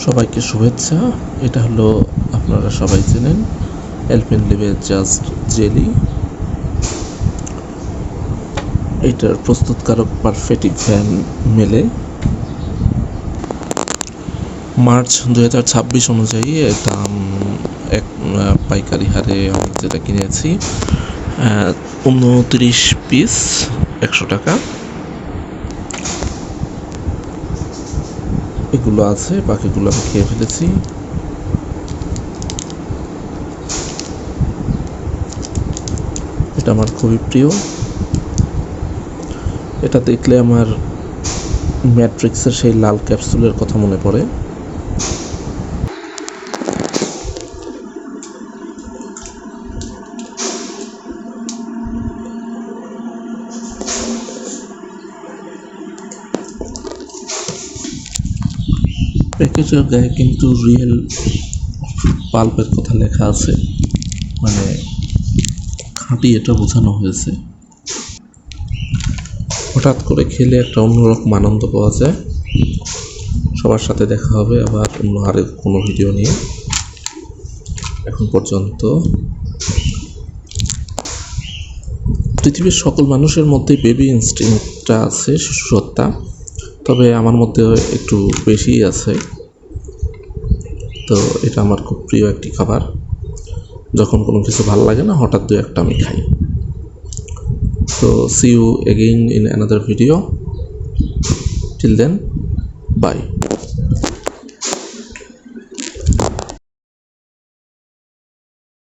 সবাইকে শুভেচ্ছা। এটা হলো আপনারা সবাই চেনেন এলপেনলিবে জাস্ট জেলি। এটার প্রস্তুতকারক পারফেক্টিভ ভ্যান মেলে। মার্চ 2026 অনুযায়ী এর দাম এক পাইকারি হারে আমি যেটা কিনেছি 29 পিস 100 টাকা। এগুলো আছে, বাকিগুলো আমি খেয়ে ফেলেছি। এটা আমার খুবই প্রিয়। এটা দেখলে আমার ম্যাট্রিক্সের সেই লাল ক্যাপসুলের কথা মনে পড়ে। প্যাকেজের গায়ে কিন্তু রিয়েল পাল্পের কথা লেখা আছে, মানে খাঁটি এটা বোঝানো হয়েছে। হঠাৎ করে খেলে একটা অন্যরকম আনন্দ পাওয়া যায়। সবার সাথে দেখা হবে আবার অন্য আরেক কোনো ভিডিও নিয়ে। এখন পর্যন্ত পৃথিবীর সকল মানুষের মধ্যে বেবি ইনস্টিংক্টটা আছে, শিশুসত্তা, তবে আমার মধ্যে একটু বেশিই আছে। তো এটা আমার খুব প্রিয় একটি খাবার। যখন কোনো কিছু ভালো লাগে না, হঠাৎ দু একটা আমি খাই। So see you again in another video. Till then, bye.